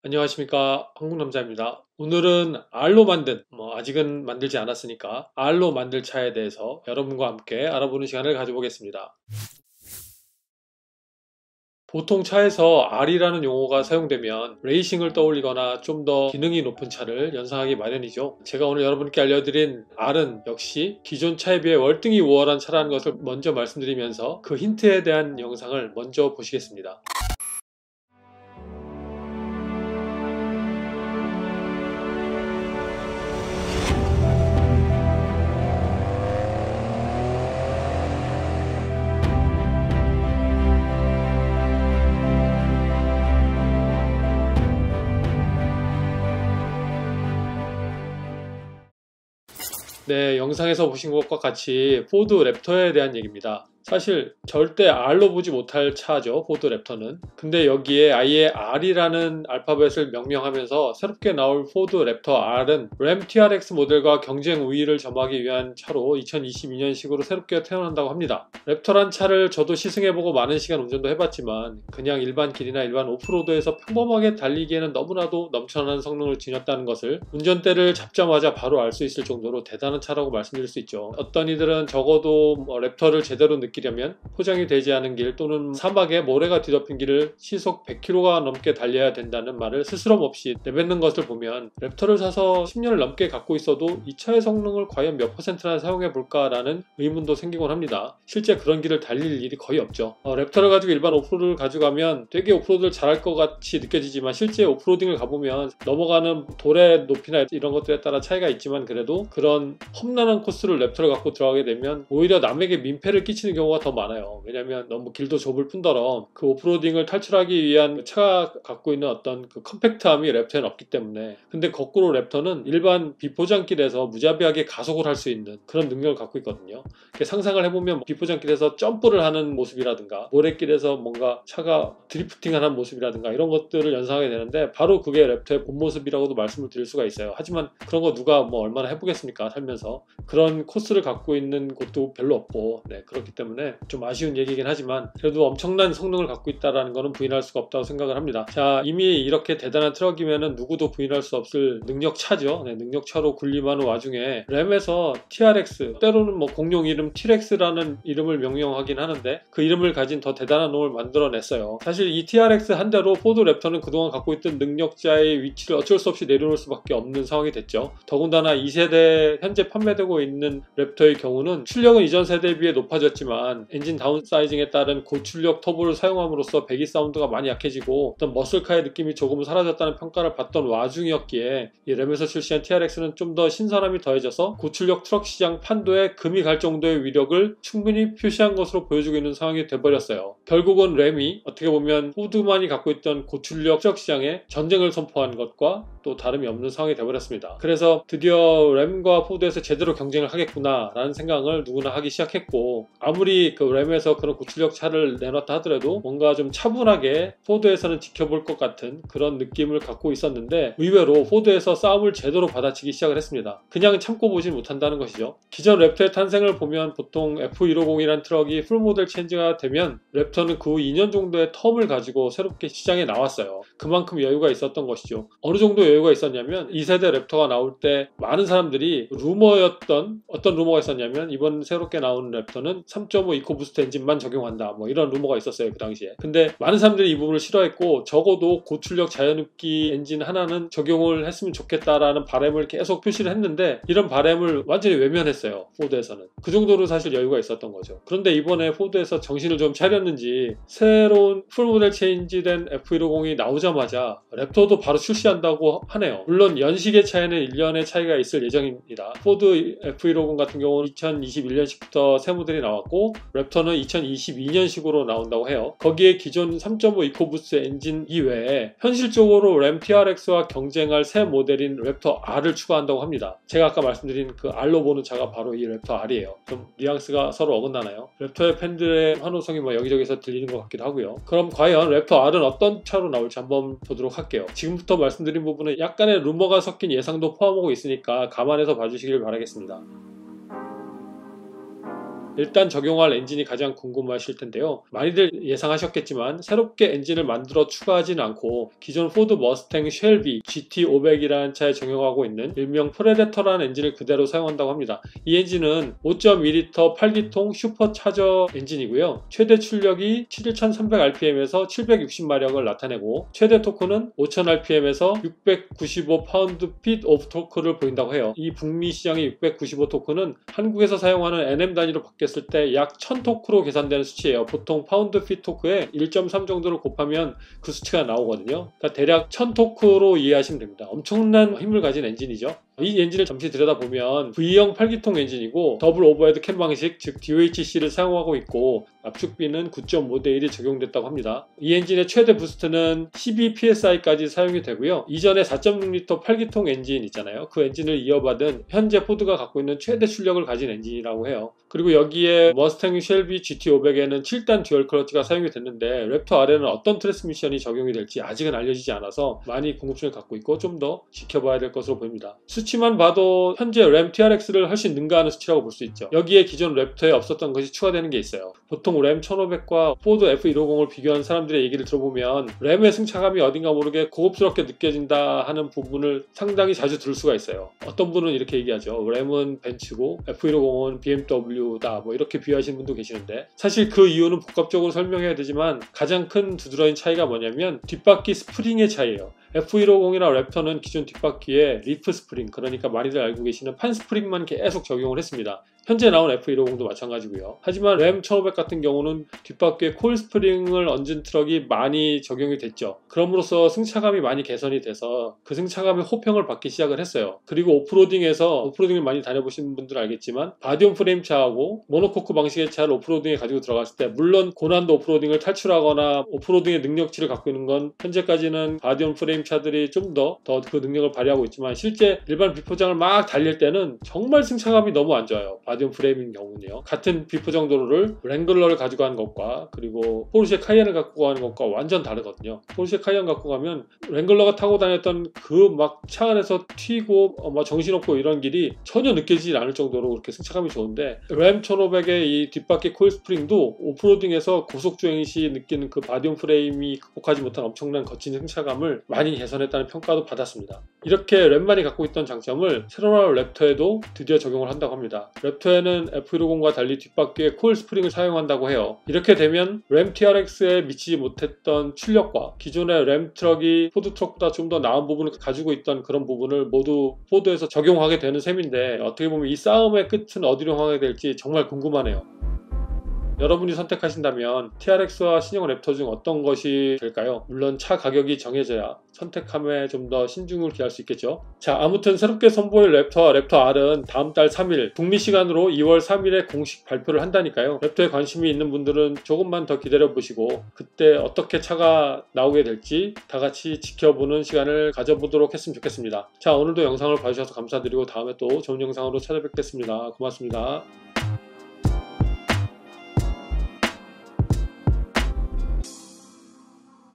안녕하십니까, 한국남자입니다. 오늘은 R로 만든, 아직은 만들지 않았으니까 R로 만들 차에 대해서 여러분과 함께 알아보는 시간을 가져보겠습니다. 보통 차에서 R이라는 용어가 사용되면 레이싱을 떠올리거나 좀 더 기능이 높은 차를 연상하기 마련이죠. 제가 오늘 여러분께 알려드린 R은 역시 기존 차에 비해 월등히 우월한 차라는 것을 먼저 말씀드리면서 그 힌트에 대한 영상을 먼저 보시겠습니다. 네, 영상에서 보신 것과 같이 포드 랩터에 대한 얘기입니다. 사실 절대 R로 보지 못할 차죠, 포드 랩터는. 근데 여기에 아예 R이라는 알파벳을 명명하면서 새롭게 나올 포드 랩터 R은 램 TRX 모델과 경쟁 우위를 점하기 위한 차로 2022년식으로 새롭게 태어난다고 합니다. 랩터란 차를 저도 시승해보고 많은 시간 운전도 해봤지만 그냥 일반 길이나 일반 오프로드에서 평범하게 달리기에는 너무나도 넘쳐나는 성능을 지녔다는 것을 운전대를 잡자마자 바로 알 수 있을 정도로 대단한 차라고 말씀드릴 수 있죠. 어떤 이들은 적어도 랩터를 제대로 느끼려면 포장이 되지 않은 길 또는 사막에 모래가 뒤덮인 길을 시속 100km가 넘게 달려야 된다는 말을 스스럼없이 내뱉는 것을 보면 랩터를 사서 10년을 넘게 갖고 있어도 이 차의 성능을 과연 몇 퍼센트나 사용해 볼까라는 의문도 생기곤 합니다. 실제 그런 길을 달릴 일이 거의 없죠. 랩터를 가지고 일반 오프로드를 가져가면 되게 오프로드를 잘할 것 같이 느껴지지만 실제 오프로딩을 가보면 넘어가는 돌의 높이나 이런 것들에 따라 차이가 있지만 그래도 그런 험난한 코스를 랩터를 갖고 들어가게 되면 오히려 남에게 민폐를 끼치는 경우가 더 많아요. 왜냐하면 너무 길도 좁을 뿐더러 그 오프로딩을 탈출하기 위한 차가 갖고 있는 어떤 그 컴팩트함이 랩터에는 없기 때문에. 근데 거꾸로 랩터는 일반 비포장길에서 무자비하게 가속을 할 수 있는 그런 능력을 갖고 있거든요. 상상을 해보면 비포장길에서 점프를 하는 모습이라든가 모래길에서 뭔가 차가 드리프팅하는 모습이라든가 이런 것들을 연상하게 되는데 바로 그게 랩터의 본 모습이라고도 말씀을 드릴 수가 있어요. 하지만 그런 거 누가 얼마나 해보겠습니까, 살면서. 그런 코스를 갖고 있는 곳도 별로 없고, 그렇기 때문에 좀 아쉬운 얘기긴 하지만 그래도 엄청난 성능을 갖고 있다는 것은 부인할 수가 없다고 생각을 합니다. 자, 이미 이렇게 대단한 트럭이면 누구도 부인할 수 없을 능력차죠. 능력차로 군림하는 와중에 램에서 TRX, 때로는 공용 이름 TRX라는 이름을 명명하긴 하는데 그 이름을 가진 더 대단한 놈을 만들어냈어요. 사실 이 TRX 한 대로 포드 랩터는 그동안 갖고 있던 능력자의 위치를 어쩔 수 없이 내려놓을 수밖에 없는 상황이 됐죠. 더군다나 2세대 현재 판매되고 있는 랩터의 경우는 출력은 이전 세대에 비해 높아졌지만 엔진 다운사이징에 따른 고출력 터보를 사용함으로써 배기 사운드가 많이 약해지고 어떤 머슬카의 느낌이 조금은 사라졌다는 평가를 받던 와중이었기에 이 램에서 출시한 TRX는 좀 더 신선함이 더해져서 고출력 트럭 시장 판도에 금이 갈 정도의 위력을 충분히 표시한 것으로 보여주고 있는 상황이 돼버렸어요. 결국은 램이 어떻게 보면 포드만이 갖고 있던 고출력 트럭 시장에 전쟁을 선포한 것과 또 다름이 없는 상황이 돼버렸습니다. 그래서 드디어 램과 포드에서 제대로 경쟁을 하겠구나 라는 생각을 누구나 하기 시작했고, 아무리 그 램에서 그런 고출력 차를 내놨다 하더라도 뭔가 좀 차분하게 포드에서는 지켜볼 것 같은 그런 느낌을 갖고 있었는데 의외로 포드에서 싸움을 제대로 받아치기 시작을 했습니다. 그냥 참고 보진 못한다는 것이죠. 기존 랩터의 탄생을 보면 보통 F150이란 트럭이 풀모델 체인지가 되면 랩터는 그 후 2년 정도의 텀을 가지고 새롭게 시장에 나왔어요. 그만큼 여유가 있었던 것이죠. 어느 정도 여유가 있었냐면 2세대 랩터가 나올 때 많은 사람들이 루머였던, 어떤 루머가 있었냐면 이번 새롭게 나오는 랩터는 3.5 이코부스트 엔진만 적용한다, 이런 루머가 있었어요, 그 당시에. 근데 많은 사람들이 이 부분을 싫어했고 적어도 고출력 자연흡기 엔진 하나는 적용을 했으면 좋겠다라는 바람을 계속 표시를 했는데 이런 바람을 완전히 외면했어요, 포드에서는. 그 정도로 사실 여유가 있었던 거죠. 그런데 이번에 포드에서 정신을 좀 차렸는지 새로운 풀모델 체인지된 F150이 나오자마자 랩터도 바로 출시한다고 하네요. 물론 연식의 차이는 1년의 차이가 있을 예정입니다. 포드 F150 같은 경우는 2021년식부터 새 모델이 나왔고 랩터는 2022년식으로 나온다고 해요. 거기에 기존 3.5 이코부스트 엔진 이외에 현실적으로 램 TRX와 경쟁할 새 모델인 랩터 R을 추가한다고 합니다. 제가 아까 말씀드린 그 R로 보는 차가 바로 이 랩터 R이에요. 좀 뉘앙스가 서로 어긋나나요? 랩터의 팬들의 환호성이 여기저기서 들리는 것 같기도 하고요. 그럼 과연 랩터 R은 어떤 차로 나올지 한번 보도록 할게요. 지금부터 말씀드린 부분은 약간의 루머가 섞인 예상도 포함하고 있으니까 감안해서 봐주시길 바라겠습니다. 일단 적용할 엔진이 가장 궁금하실 텐데요. 많이들 예상하셨겠지만 새롭게 엔진을 만들어 추가하지는 않고 기존 포드 머스탱 쉘비 GT500이라는 차에 적용하고 있는 일명 프레데터라는 엔진을 그대로 사용한다고 합니다. 이 엔진은 5.2L 8기통 슈퍼차저 엔진이고요. 최대 출력이 7300rpm에서 760마력을 나타내고 최대 토크는 5000rpm에서 695파운드-핏 오브 토크를 보인다고 해요. 이 북미 시장의 695 토크는 한국에서 사용하는 NM 단위로 바뀌었을 때 약 1000토크로 계산되는 수치예요. 보통 파운드-핏 토크에 1.3 정도를 곱하면 그 수치가 나오거든요. 그러니까 대략 1000토크로 이해하시면 됩니다. 엄청난 힘을 가진 엔진이죠. 이 엔진을 잠시 들여다보면 V형 8기통 엔진이고 더블 오버헤드 캠 방식, 즉 DOHC를 사용하고 있고 압축비는 9.5:1이 적용됐다고 합니다. 이 엔진의 최대 부스트는 12psi까지 사용이 되고요. 이전에 4.6L 8기통 엔진 있잖아요. 그 엔진을 이어받은 현재 포드가 갖고 있는 최대 출력을 가진 엔진이라고 해요. 그리고 여기에 머스탱 쉘비 GT500에는 7단 듀얼 클러치가 사용이 됐는데 랩터 R에는 어떤 트랜스미션이 적용이 될지 아직은 알려지지 않아서 많이 궁금증을 갖고 있고 좀 더 지켜봐야 될 것으로 보입니다. 수치만 봐도 현재 램 TRX를 훨씬 능가하는 수치라고 볼 수 있죠. 여기에 기존 랩터에 없었던 것이 추가되는 게 있어요. 보통 램 1500과 포드 F150을 비교한 사람들의 얘기를 들어보면 램의 승차감이 어딘가 모르게 고급스럽게 느껴진다 하는 부분을 상당히 자주 들을 수가 있어요. 어떤 분은 이렇게 얘기하죠. 램은 벤츠고 F150은 BMW다 뭐 이렇게 비유하시는 분도 계시는데 사실 그 이유는 복합적으로 설명해야 되지만 가장 큰 두드러진 차이가 뭐냐면 뒷바퀴 스프링의 차이예요. F150이나 랩터는 기존 뒷바퀴에 리프 스프링, 그러니까 많이들 알고 계시는 판 스프링만 계속 적용을 했습니다. 현재 나온 F150도 마찬가지고요. 하지만 램 1500 같은 경우는 뒷바퀴에 코일 스프링을 얹은 트럭이 많이 적용이 됐죠. 그럼으로써 승차감이 많이 개선이 돼서 그 승차감의 호평을 받기 시작을 했어요. 그리고 오프로딩을 많이 다녀보신 분들은 알겠지만 바디온 프레임 차하고 모노코크 방식의 차를 오프로딩에 가지고 들어갔을 때 물론 고난도 오프로딩을 탈출하거나 오프로딩의 능력치를 갖고 있는 건 현재까지는 바디온 프레임 차들이 좀 더 그 능력을 발휘하고 있지만 실제 일반 비포장을 막 달릴 때는 정말 승차감이 너무 안 좋아요. 바디온 프레임인 경우는요. 같은 비포장 도로를 랭글러를 가지고 가는 것과 그리고 포르쉐 카이엔을 갖고 가는 것과 완전 다르거든요. 포르쉐 카이엔 갖고 가면 랭글러가 타고 다녔던 그 막 차 안에서 튀고 정신없고 이런 길이 전혀 느껴지지 않을 정도로 그렇게 승차감이 좋은데 램 1500의 이 뒷바퀴 코일 스프링도 오프로딩에서 고속주행 시 느끼는 그 바디온 프레임이 극복하지 못한 엄청난 거친 승차감을 많이 개선했다는 평가도 받았습니다. 이렇게 램만이 갖고 있던 장점을 새로 나올 랩터에도 드디어 적용을 한다고 합니다. 랩터에는 F150과 달리 뒷바퀴에 코일 스프링을 사용한다고 해요. 이렇게 되면 램 TRX에 미치지 못했던 출력과 기존의 램 트럭이 포드 트럭보다 좀 더 나은 부분을 가지고 있던 그런 부분을 모두 포드에서 적용하게 되는 셈인데 어떻게 보면 이 싸움의 끝은 어디로 향하게 될지 정말 궁금하네요. 여러분이 선택하신다면 TRX와 신형 랩터 중 어떤 것이 될까요? 물론 차 가격이 정해져야 선택함에 좀 더 신중을 기할 수 있겠죠. 자, 아무튼 새롭게 선보일 랩터 R은 다음 달 3일 북미 시간으로 2월 3일에 공식 발표를 한다니까요. 랩터에 관심이 있는 분들은 조금만 더 기다려 보시고 그때 어떻게 차가 나오게 될지 다 같이 지켜보는 시간을 가져보도록 했으면 좋겠습니다. 자, 오늘도 영상을 봐주셔서 감사드리고 다음에 또 좋은 영상으로 찾아뵙겠습니다. 고맙습니다.